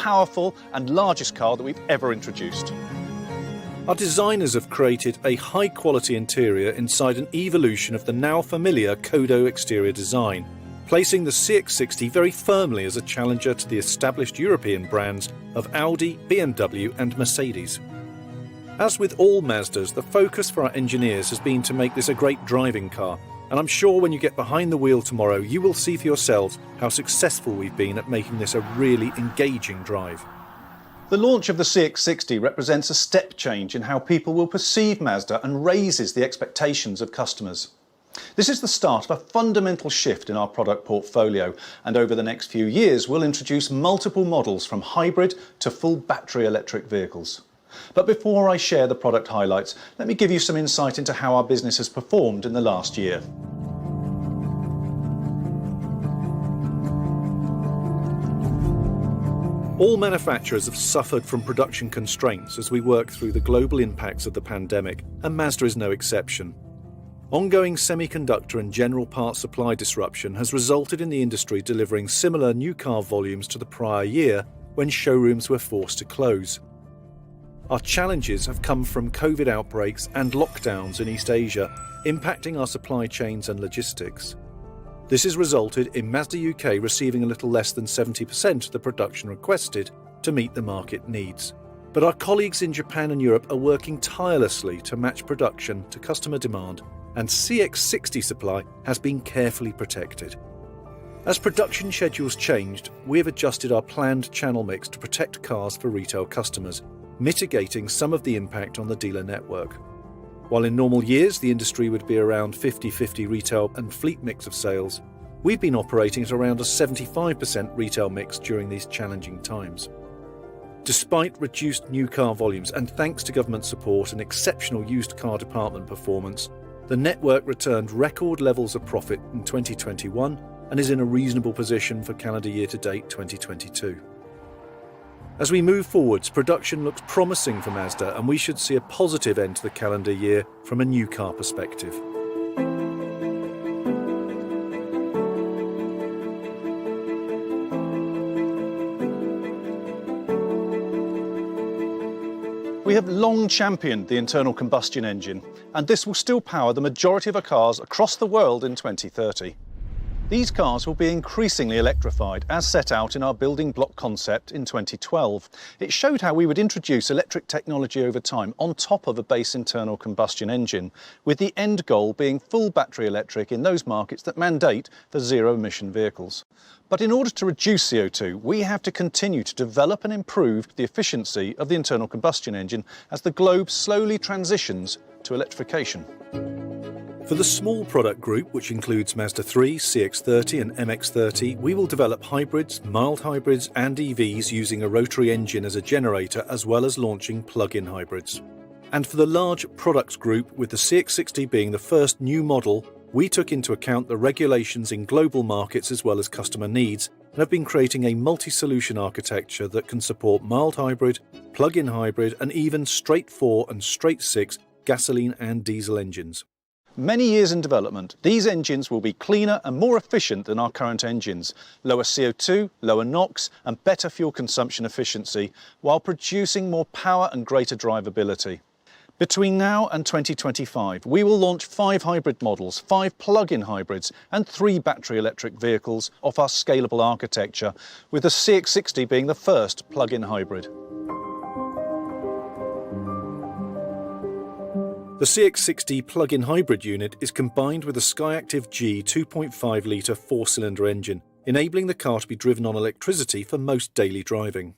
powerful and largest car that we've ever introduced. Our designers have created a high-quality interior inside an evolution of the now familiar Kodo exterior design, placing the CX-60 very firmly as a challenger to the established European brands of Audi, BMW and Mercedes. As with all Mazdas, the focus for our engineers has been to make this a great driving car, and I'm sure when you get behind the wheel tomorrow you will see for yourselves how successful we've been at making this a really engaging drive. The launch of the CX-60 represents a step change in how people will perceive Mazda and raises the expectations of customers. This is the start of a fundamental shift in our product portfolio, and over the next few years we'll introduce multiple models from hybrid to full battery electric vehicles. But before I share the product highlights, let me give you some insight into how our business has performed in the last year. All manufacturers have suffered from production constraints as we work through the global impacts of the pandemic, and Mazda is no exception. Ongoing semiconductor and general parts supply disruption has resulted in the industry delivering similar new car volumes to the prior year when showrooms were forced to close. Our challenges have come from COVID outbreaks and lockdowns in East Asia, impacting our supply chains and logistics. This has resulted in Mazda UK receiving a little less than 70% of the production requested to meet the market needs. But our colleagues in Japan and Europe are working tirelessly to match production to customer demand, and CX-60 supply has been carefully protected. As production schedules changed, we have adjusted our planned channel mix to protect cars for retail customers, mitigating some of the impact on the dealer network. While in normal years the industry would be around 50-50 retail and fleet mix of sales, we've been operating at around a 75% retail mix during these challenging times. Despite reduced new car volumes and thanks to government support and exceptional used car department performance, the network returned record levels of profit in 2021 and is in a reasonable position for calendar year to date 2022. As we move forwards, production looks promising for Mazda, and we should see a positive end to the calendar year from a new car perspective. We have long championed the internal combustion engine, and this will still power the majority of our cars across the world in 2030. These cars will be increasingly electrified, as set out in our building block concept in 2012. It showed how we would introduce electric technology over time on top of a base internal combustion engine, with the end goal being full battery electric in those markets that mandate for zero-emission vehicles. But in order to reduce CO2, we have to continue to develop and improve the efficiency of the internal combustion engine as the globe slowly transitions to electrification. For the small product group, which includes Mazda 3, CX-30 and MX-30, we will develop hybrids, mild hybrids and EVs using a rotary engine as a generator, as well as launching plug-in hybrids. And for the large products group, with the CX-60 being the first new model, we took into account the regulations in global markets as well as customer needs, and have been creating a multi-solution architecture that can support mild hybrid, plug-in hybrid and even straight 4 and straight 6 gasoline and diesel engines. Many years in development, these engines will be cleaner and more efficient than our current engines, lower CO2, lower NOx and better fuel consumption efficiency, while producing more power and greater drivability. Between now and 2025, we will launch 5 hybrid models, 5 plug-in hybrids and 3 battery electric vehicles off our scalable architecture, with the CX-60 being the first plug-in hybrid. The CX-60 plug-in hybrid unit is combined with a Skyactiv G 2.5 litre 4-cylinder engine, enabling the car to be driven on electricity for most daily driving.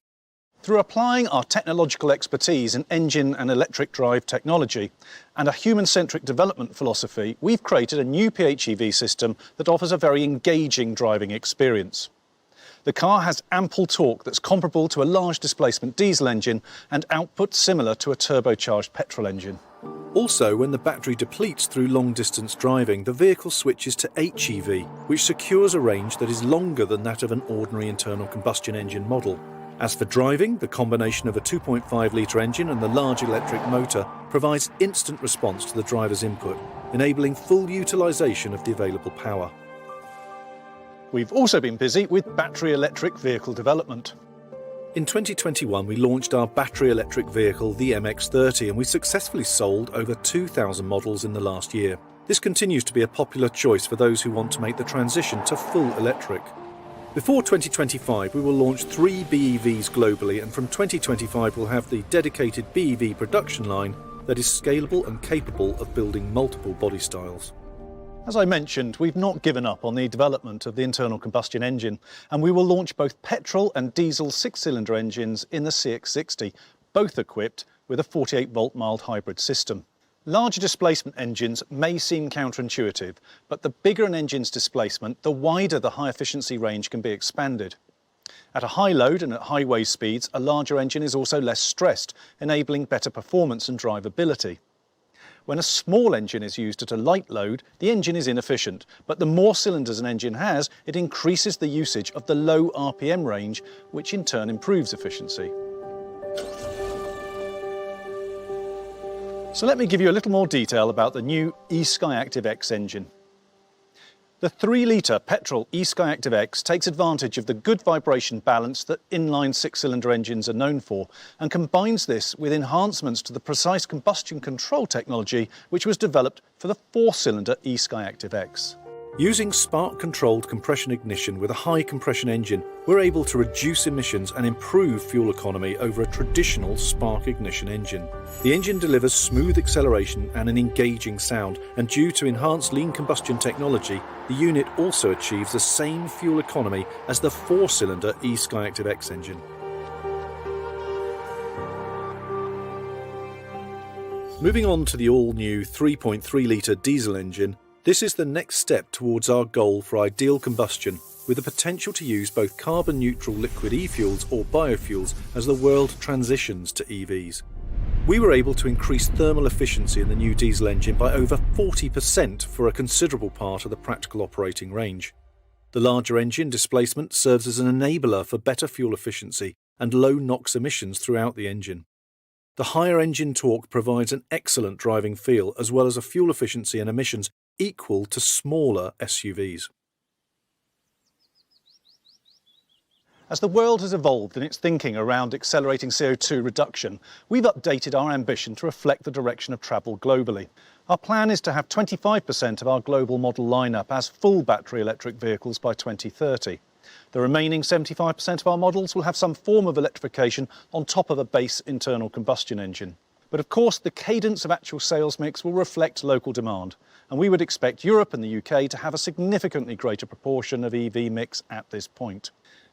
Through applying our technological expertise in engine and electric drive technology and a human-centric development philosophy, we've created a new PHEV system that offers a very engaging driving experience. The car has ample torque that's comparable to a large displacement diesel engine and output similar to a turbocharged petrol engine. Also, when the battery depletes through long-distance driving, the vehicle switches to HEV, which secures a range that is longer than that of an ordinary internal combustion engine model. As for driving, the combination of a 2.5 litre engine and the large electric motor provides instant response to the driver's input, enabling full utilisation of the available power. We've also been busy with battery electric vehicle development. In 2021, we launched our battery electric vehicle, the MX-30, and we successfully sold over 2,000 models in the last year. This continues to be a popular choice for those who want to make the transition to full electric. Before 2025, we will launch 3 BEVs globally, and from 2025 we'll have the dedicated BEV production line that is scalable and capable of building multiple body styles. As I mentioned, we've not given up on the development of the internal combustion engine, and we will launch both petrol and diesel 6-cylinder engines in the CX-60, both equipped with a 48-volt mild hybrid system. Larger displacement engines may seem counterintuitive, but the bigger an engine's displacement, the wider the high-efficiency range can be expanded. At a high load and at highway speeds, a larger engine is also less stressed, enabling better performance and drivability. When a small engine is used at a light load, the engine is inefficient, but the more cylinders an engine has, it increases the usage of the low RPM range, which in turn improves efficiency. So let me give you a little more detail about the new eSkyActiv X engine. The 3-litre petrol eSkyActiv X takes advantage of the good vibration balance that inline 6-cylinder engines are known for, and combines this with enhancements to the precise combustion control technology which was developed for the 4-cylinder eSkyActiv X. Using spark-controlled compression ignition with a high compression engine, we're able to reduce emissions and improve fuel economy over a traditional spark ignition engine. The engine delivers smooth acceleration and an engaging sound, and due to enhanced lean combustion technology, the unit also achieves the same fuel economy as the 4-cylinder eSkyActiv X engine. Moving on to the all-new 3.3-litre diesel engine, this is the next step towards our goal for ideal combustion, with the potential to use both carbon-neutral liquid e-fuels or biofuels as the world transitions to EVs. We were able to increase thermal efficiency in the new diesel engine by over 40% for a considerable part of the practical operating range. The larger engine displacement serves as an enabler for better fuel efficiency and low NOx emissions throughout the engine. The higher engine torque provides an excellent driving feel as well as a fuel efficiency and emissions equal to smaller SUVs. As the world has evolved in its thinking around accelerating CO2 reduction, we've updated our ambition to reflect the direction of travel globally. Our plan is to have 25% of our global model lineup as full battery electric vehicles by 2030. The remaining 75% of our models will have some form of electrification on top of a base internal combustion engine. But of course, the cadence of actual sales mix will reflect local demand, and we would expect Europe and the UK to have a significantly greater proportion of EV mix at this point.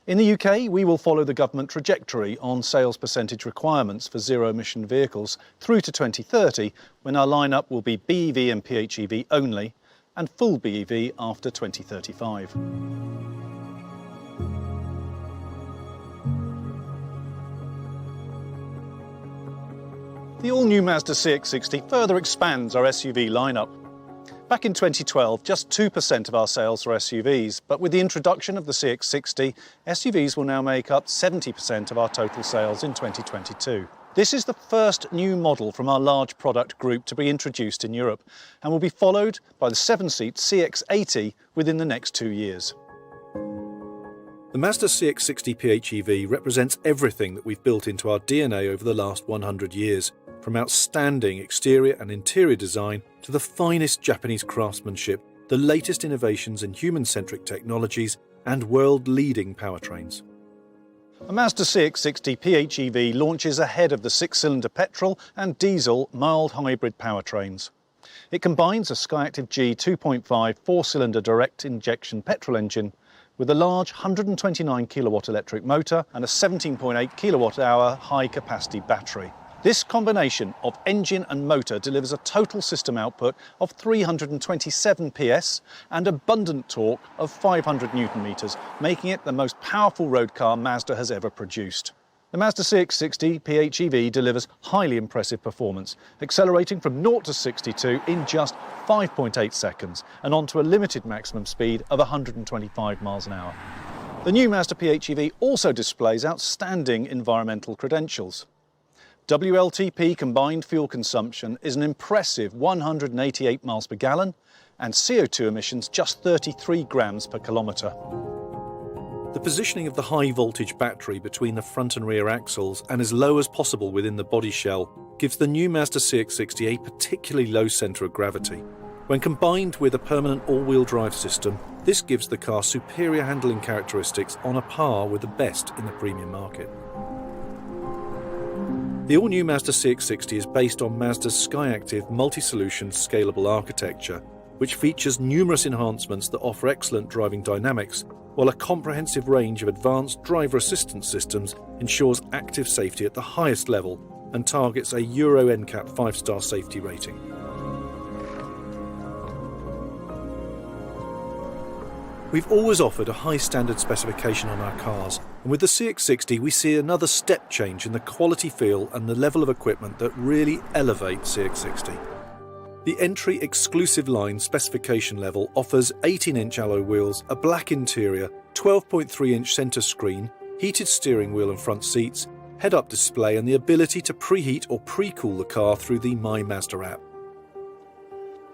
In the UK, we will follow the government trajectory on sales percentage requirements for zero-emission vehicles through to 2030, when our lineup will be BEV and PHEV only, and full BEV after 2035. The all-new Mazda CX-60 further expands our SUV lineup. Back in 2012, just 2% of our sales were SUVs, but with the introduction of the CX-60, SUVs will now make up 70% of our total sales in 2022. This is the first new model from our large product group to be introduced in Europe, and will be followed by the 7-seat CX-80 within the next 2 years. The Mazda CX-60 PHEV represents everything that we've built into our DNA over the last 100 years, from outstanding exterior and interior design to the finest Japanese craftsmanship, the latest innovations in human-centric technologies, and world-leading powertrains. The Mazda CX-60 PHEV launches ahead of the 6-cylinder petrol and diesel mild hybrid powertrains. It combines a SkyActiv G 2.5 4-cylinder direct injection petrol engine with a large 129 kilowatt electric motor and a 17.8 kilowatt hour high-capacity battery. This combination of engine and motor delivers a total system output of 327 PS and abundant torque of 500 Newton meters, making it the most powerful road car Mazda has ever produced. The Mazda CX-60 PHEV delivers highly impressive performance, accelerating from 0 to 62 in just 5.8 seconds and onto a limited maximum speed of 125 miles an hour. The new Mazda PHEV also displays outstanding environmental credentials. WLTP combined fuel consumption is an impressive 188 miles per gallon and CO2 emissions just 33 grams per kilometre. The positioning of the high-voltage battery between the front and rear axles and as low as possible within the body shell gives the new Mazda CX-60 a particularly low centre of gravity. When combined with a permanent all-wheel drive system, this gives the car superior handling characteristics on a par with the best in the premium market. The all-new Mazda CX-60 is based on Mazda's Skyactiv multi-solution scalable architecture, which features numerous enhancements that offer excellent driving dynamics, while a comprehensive range of advanced driver assistance systems ensures active safety at the highest level and targets a Euro NCAP 5-star safety rating. We've always offered a high standard specification on our cars, and with the CX-60 we see another step change in the quality feel and the level of equipment that really elevate CX-60. The entry exclusive line specification level offers 18-inch alloy wheels, a black interior, 12.3-inch centre screen, heated steering wheel and front seats, head-up display and the ability to preheat or pre-cool the car through the My Mazda app.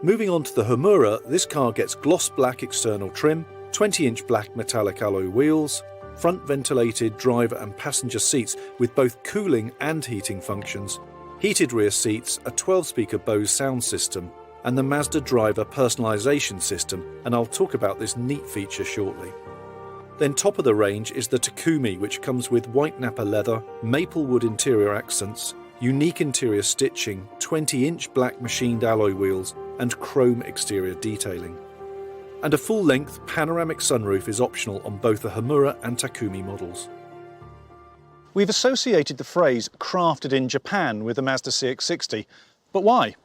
Moving on to the Homura, this car gets gloss black external trim, 20-inch black metallic alloy wheels, front ventilated driver and passenger seats with both cooling and heating functions, heated rear seats, a 12-speaker Bose sound system, and the Mazda driver personalisation system, and I'll talk about this neat feature shortly. Then top of the range is the Takumi, which comes with white Napa leather, maple wood interior accents, unique interior stitching, 20-inch black machined alloy wheels, and chrome exterior detailing. And a full-length panoramic sunroof is optional on both the Homura and Takumi models. We've associated the phrase crafted in Japan with the Mazda CX-60, but why?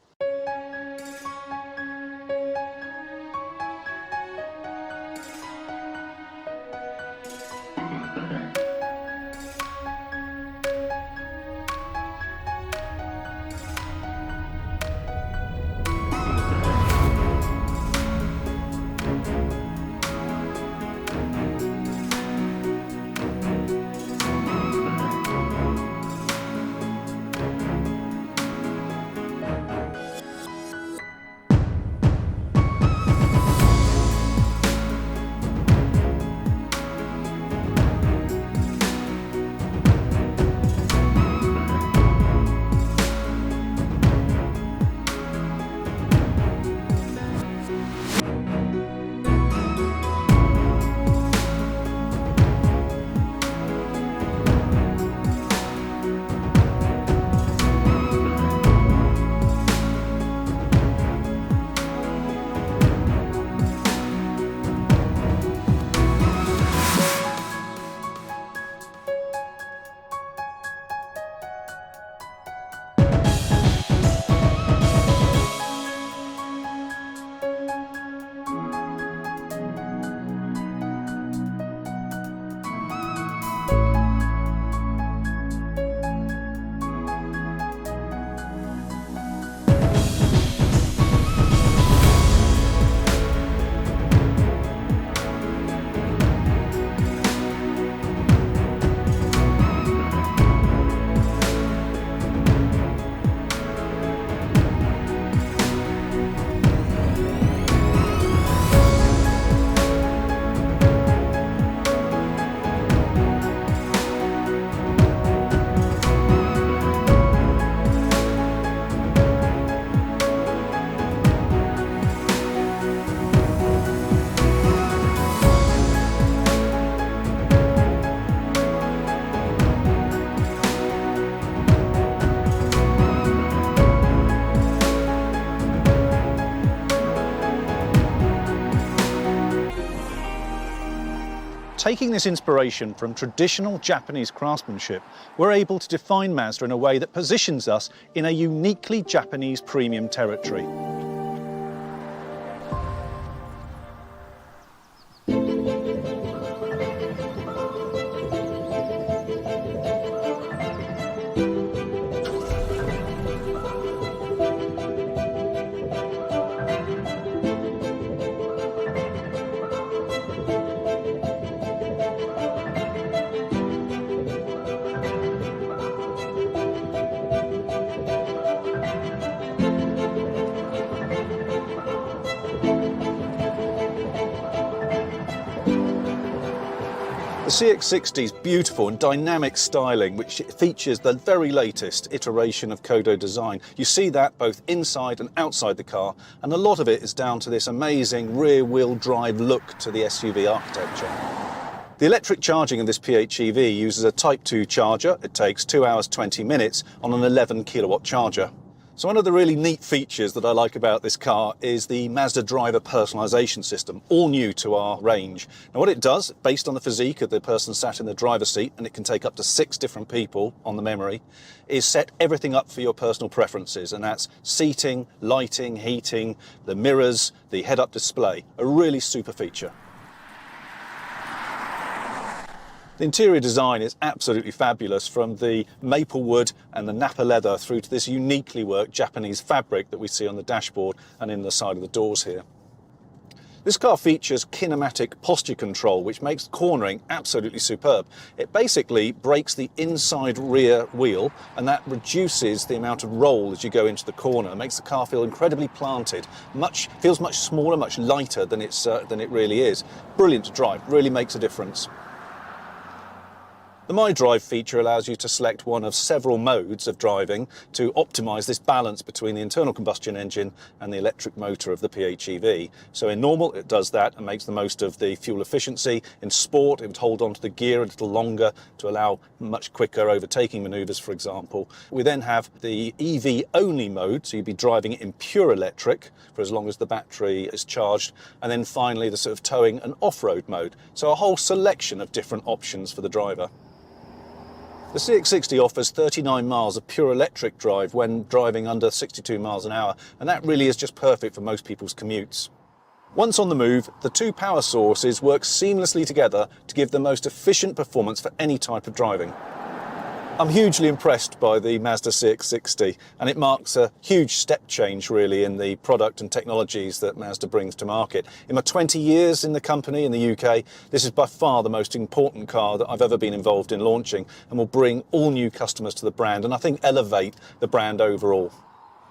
Taking this inspiration from traditional Japanese craftsmanship, we're able to define Mazda in a way that positions us in a uniquely Japanese premium territory. The CX-60's beautiful and dynamic styling, which features the very latest iteration of Kodo design. You see that both inside and outside the car, and a lot of it is down to this amazing rear-wheel drive look to the SUV architecture. The electric charging of this PHEV uses a Type 2 charger. It takes 2 hours 20 minutes on an 11 kilowatt charger. So one of the really neat features that I like about this car is the Mazda driver personalisation system, all new to our range. Now what it does, based on the physique of the person sat in the driver's seat, and it can take up to 6 different people on the memory, is set everything up for your personal preferences, and that's seating, lighting, heating, the mirrors, the head-up display, a really super feature. The interior design is absolutely fabulous, from the maple wood and the Napa leather through to this uniquely worked Japanese fabric that we see on the dashboard and in the side of the doors here. This car features kinematic posture control, which makes cornering absolutely superb. It basically brakes the inside rear wheel, and that reduces the amount of roll as you go into the corner. It makes the car feel incredibly planted, feels much smaller, much lighter than it really is. Brilliant to drive, really makes a difference. The My Drive feature allows you to select one of several modes of driving to optimise this balance between the internal combustion engine and the electric motor of the PHEV. So in normal it does that and makes the most of the fuel efficiency. In sport it would hold on to the gear a little longer to allow much quicker overtaking manoeuvres, for example. We then have the EV only mode, so you'd be driving it in pure electric for as long as the battery is charged. And then finally the sort of towing and off-road mode. So a whole selection of different options for the driver. The CX-60 offers 39 miles of pure electric drive when driving under 62 miles an hour, and that really is just perfect for most people's commutes. Once on the move, the 2 power sources work seamlessly together to give the most efficient performance for any type of driving. I'm hugely impressed by the Mazda CX-60, and it marks a huge step change really in the product and technologies that Mazda brings to market. In my 20 years in the company in the UK, this is by far the most important car that I've ever been involved in launching, and will bring all new customers to the brand and I think elevate the brand overall.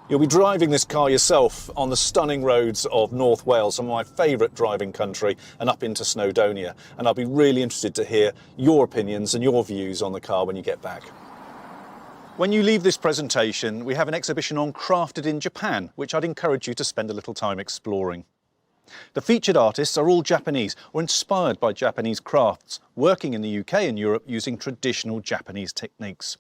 You'll be driving this car yourself on the stunning roads of North Wales, some of my favourite driving country, and up into Snowdonia. And I'll be really interested to hear your opinions and your views on the car when you get back. When you leave this presentation, we have an exhibition on Crafted in Japan, which I'd encourage you to spend a little time exploring. The featured artists are all Japanese or inspired by Japanese crafts, working in the UK and Europe using traditional Japanese techniques.